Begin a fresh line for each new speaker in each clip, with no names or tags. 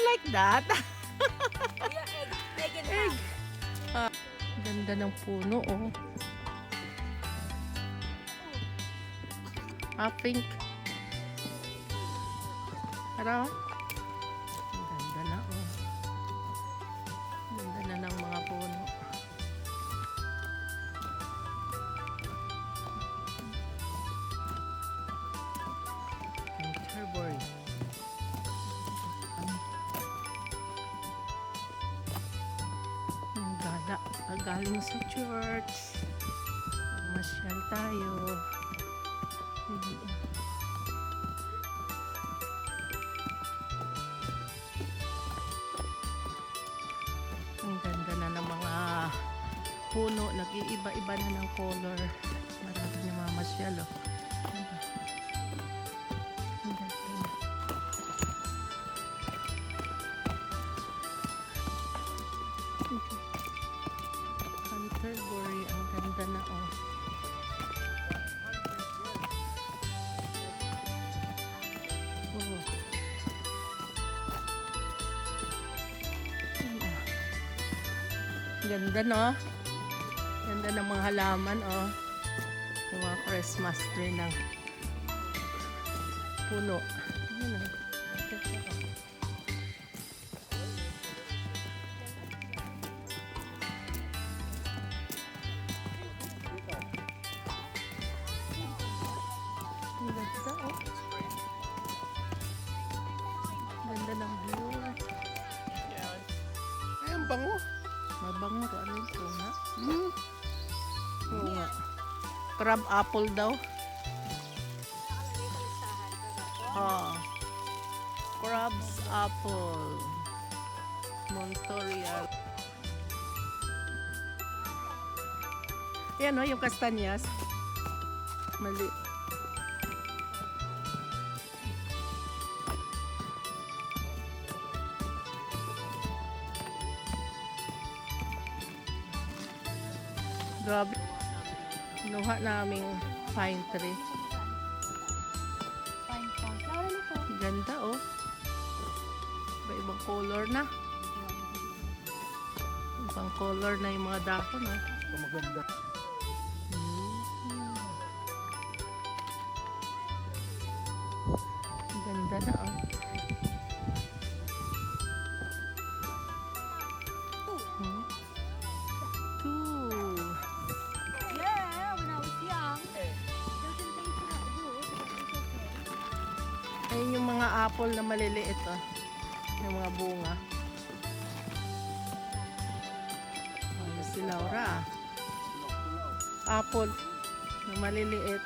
like that.
Yeah, egg and
Egg.
ham.
Ganda ng puno, oh. Pink. Ano? Ang ganda na, oh. Ganda na ng mga puno. Canterbury. Ang gala. Galing sa church. Masyal tayo. Ang ganda na ng mga puno. Nag-iiba-iba na ng color. Marami na mamasyal, oh. Ang ganda. Canterbury, ang ganda na, oh. Oh. Ganda, no? Ganda ng mga halaman, oh. Yung mga Christmas tree ng puno. Ayan, oh. Ang ganda, oh. Ganda ng view.
Ay, ang bango.
Mabango ka rin ito, ha? Oo nga. Crab apple daw. Oh. Crab's apple. Montorial. Yan, oh, yung kastanyas. Mali. Grabe. Nuha naming pine tree.
Fine po. Flower na po.
Ganda, oh. Iba-ibang color na. Ibang color na yung mga dahon, oh.
Ito maganda.
Ganda na, oh. Two.
Yeah, when I was young. Doesn't taste that good, but it's okay.
Ayun yung mga apple na maliliit, oh. Yung mga bunga. Ano si Laura, ah. Apple na maliliit.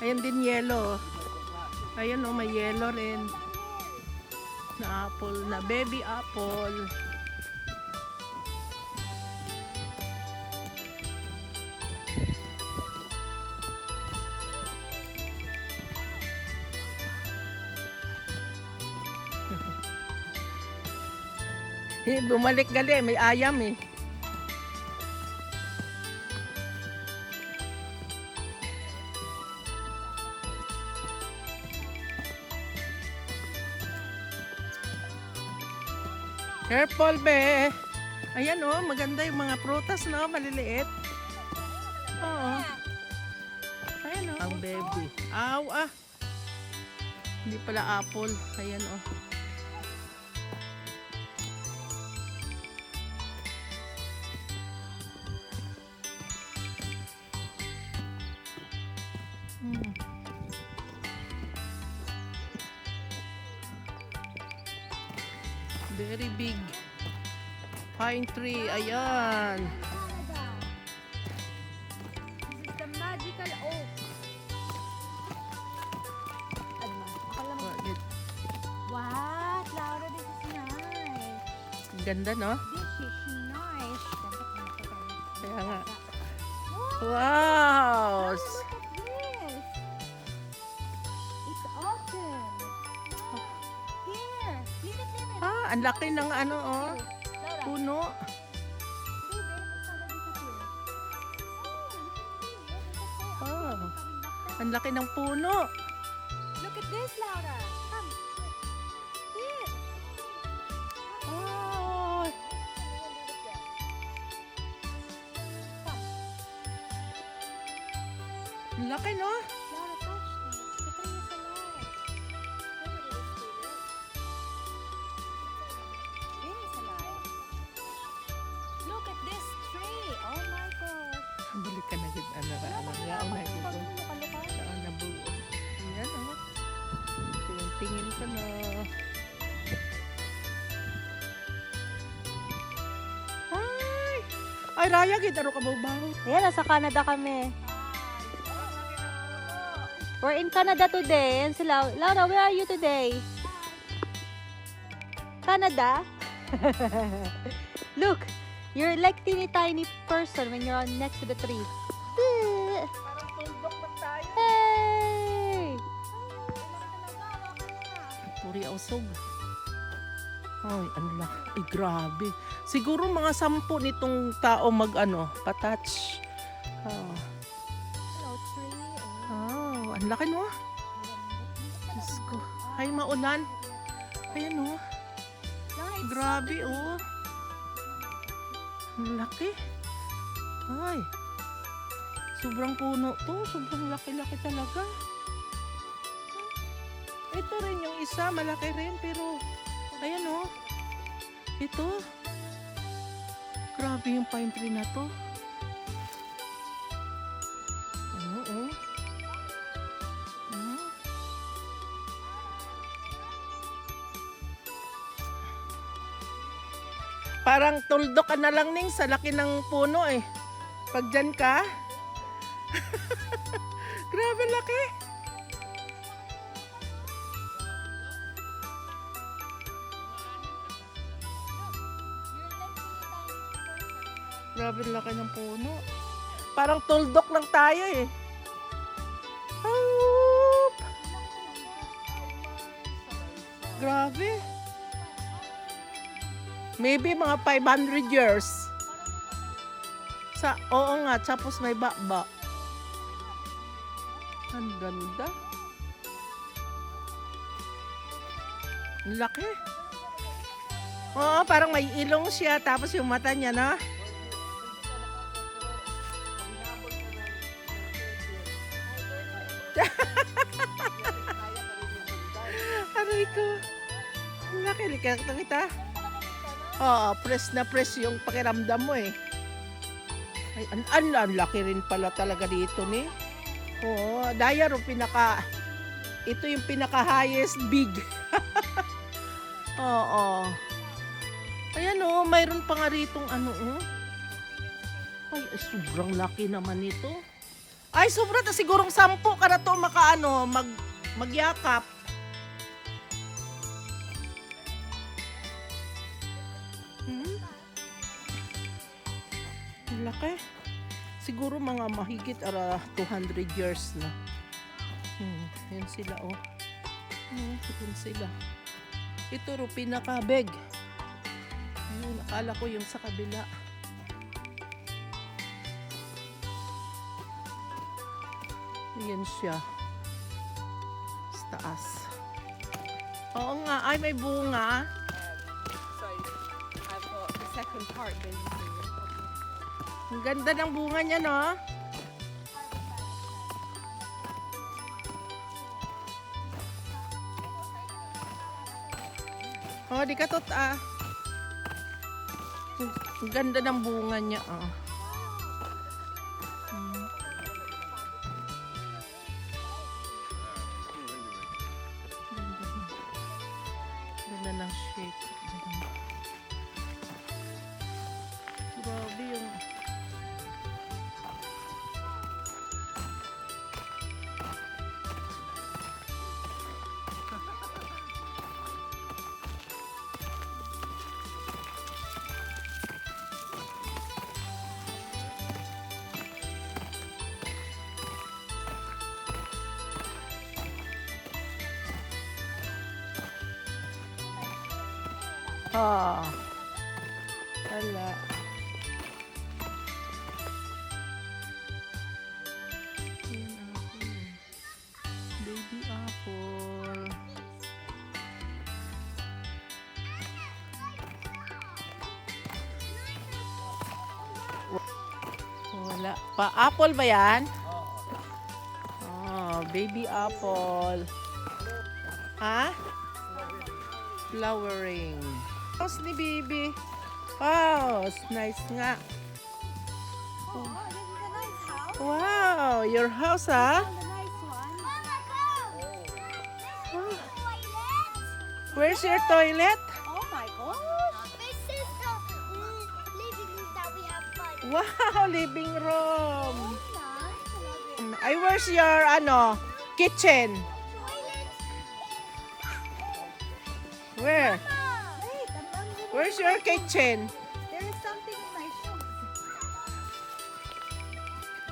Ayun din yellow, oh. Ayun, oh, may yellow rin na apple, na baby apple. Bumalik gali, may ayam, eh. Careful, be. Ayan, oh, maganda yung mga prutas, no? Maliliit. Oo. Ayan, oh. Ang baby. Aw, ah. Hindi pala apple. Ayan, oh. Very big pine tree. Ayan.
Canada. This is the magical oak. Ano? Akala mo. What? Laura, this is nice.
Ang ganda, no?
This is nice.
Kaya nga.
Wow!
Wow!
Look at this. It's awesome. Here. Leave it, leave it.
Ah, ang laki ng ano, oh.
Laura.
Puno. Oh, ang laki ng puno.
Look at this, Laura. Come. Here.
Laki, no?
Lara, touch this. The tree is alive. Nobody will steal it. It is alive. Look at this tree. Oh my God.
Balik ka na gid ano ra ano ya una gid. Saan na buo. Yan oh. Tingin ka na. Ay! Ay Raya gid aro ka bawo.
Ayan, nasa Canada kami. We're in Canada today. Yan sila. Laura, where are you today? Canada? Look, you're like teeny tiny person when you're next to the tree.
Parang tuldok lang tayo.
Hey!
Puri usog. Ay, ano lang. Ay, grabe. Siguro mga 10 nitong tao mag-ano, patouch. Oh.
Hello, tree.
Oh, ang laki no? Diyos ko. Ay, maulan. Ayan oh. Grabe oh. Ang laki. Ay. Sobrang puno to. Sobrang laki-laki talaga. Ito rin yung isa. Malaki rin. Pero, ayan oh. Ito. Grabe yung pine tree na to. Ano oh. Hmm. Parang tuldok ka na lang ning sa laki ng puno eh. Pag dyan ka. Grabe laki. Grabe laki ng puno. Parang tuldok lang tayo eh. Hoop! Grabe. Maybe mga 500 years. Oo nga, tapos may baba. Ang ganda. Ang laki. Oo, parang may ilong siya, tapos yung mata niya, na. Aray ko. Ang laki, likak na kita. Oo, press na press yung pakiramdam mo eh. Ay, ang laki rin pala talaga dito ni. Oo, daya ro ito yung pinaka highest big. Oo. Ayan oh, mayroon pa nga ritong ano oh. Ay, sobrang laki naman ito. Ay, sobra ta sigurong 10 ka na to makaano, magyakap. Laki. Siguro mga mahigit 200 years na. Yan sila oh. Yan sila. Ito ro pinaka-big. Akala ko yung sa kabila. Yan siya. Sa taas. Oo nga, ay may bunga.
Sorry, I've got the second part then.
Ang ganda ng bunga niya, no? Oh, di ka tot ah. Ang ganda ng bunga niya, oh. Ganda ng shape. Grabe yung... Ah. Wala. Ayan, apple. Baby apple. Wala. Pa-apple ba yan? Baby apple. Ha? Flowering. House ni Baby. Wow, nice nga.
Oh, this is a nice house.
Wow, your house, ha?
The nice one.
Where's your toilet?
Oh my gosh.
This is the living room that we have fun.
Wow, living room.
Nice. I love it.
Ay, where's your, kitchen? Where?
Wait, I'm wondering.
Where's your kitchen?
There is something in my shoes.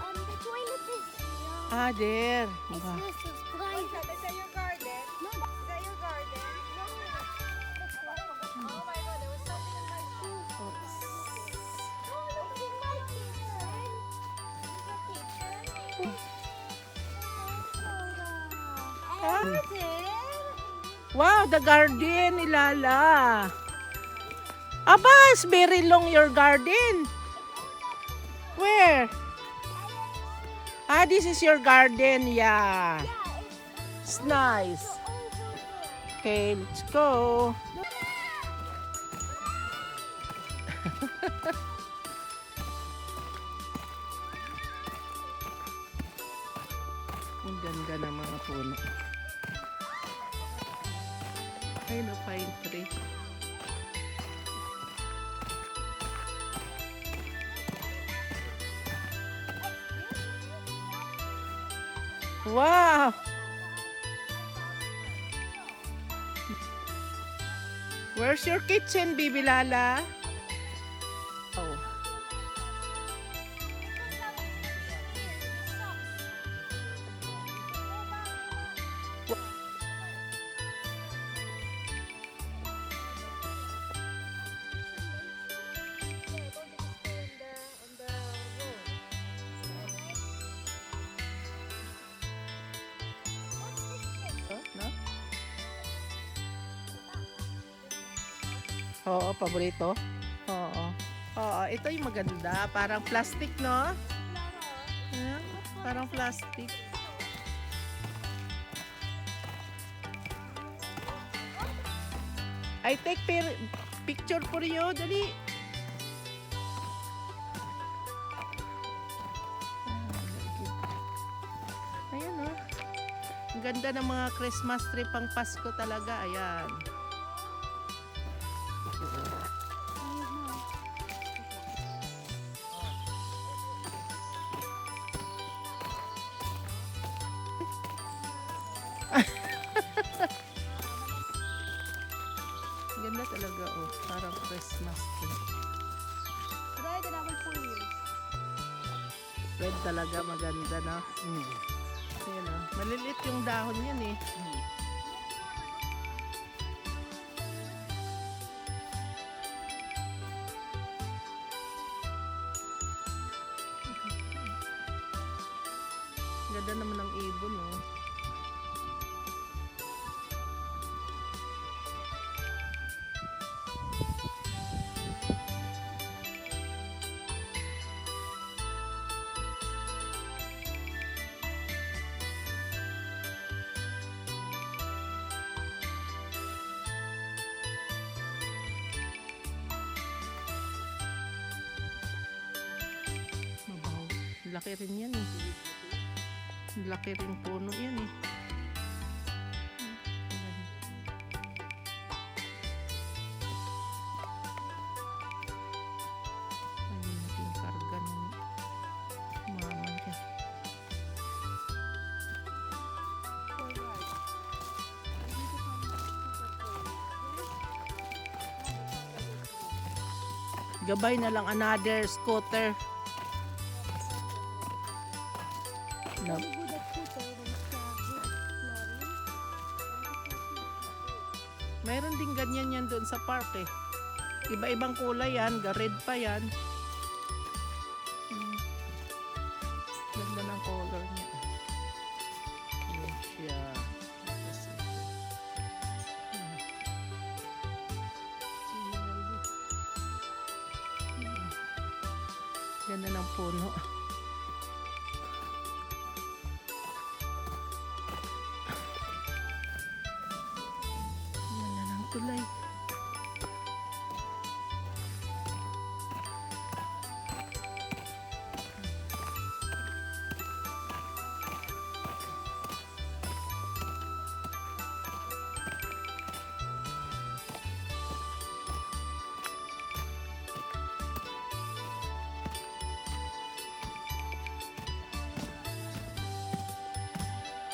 The toilet is
Ah, there.
It's
Wow.
not so private.
Is that your garden?
No,
Is that your garden? No. Oh my god, there was something in my shoe.
it's in my kitchen.
Ah.
Garden.
Wow, the garden, Ilala. Aba, it's very long your garden. Where? Ah, this is your garden, yeah. It's nice. Okay, let's go. Ang ganda ng mga puno. Ayun, pine tree. Wow! Where's your kitchen, Bibi Lala? Oh. No? Oo, paborito. Oo. Oo, ito yung maganda. Parang plastic, no? Ayan, parang plastic. I take picture for you. Dali. Ayan, oh. Ang ganda ng mga Christmas tree pang Pasko talaga. Ayan. Ganda talaga, oh. Parang Christmas tree.
Today, the number 4 years.
Red talaga, maganda, no? Ayan, oh. Maliliit yung dahon yan, eh. Ganda naman ng ibon, oh. Mabaw. Laki rin yan, eh. Laki rin puno yan, eh. Ayun natin karga ng mama niya. Gabay na lang another scooter. No.
Very good at scooter when it's good flooring.
Mayroon din ganyan yan doon sa park, eh. Iba-ibang kulay yan, red pa yan. Ganda ng color niya. Ayan siya. Tapos ito. Ganda ng puno. tulay.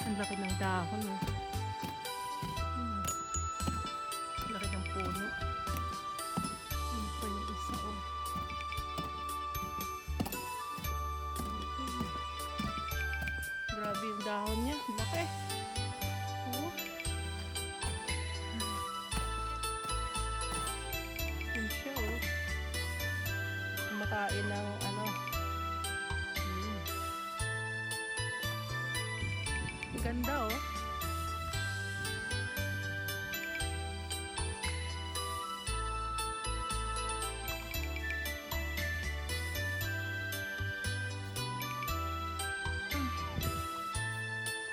Ang laki ng dahon. Oh. Laki ng puno. Ano pa yung isa? Oh. Grabe yung dahon niya. Laki. Oh. Yun siya oh. Kumakain ng ano. Ganda oh.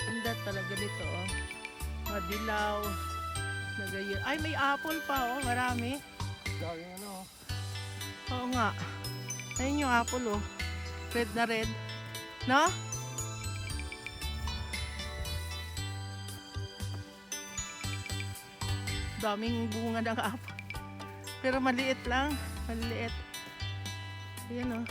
Ganda talaga nito oh. Madilaw. Nagayon. Ay, may apple pa oh. Marami.
Daming ano.
Oo nga. Ayun yung apple oh. Red na red. No? Daming bunga ng apple. Pero maliit lang. Maliit. Ayan oh.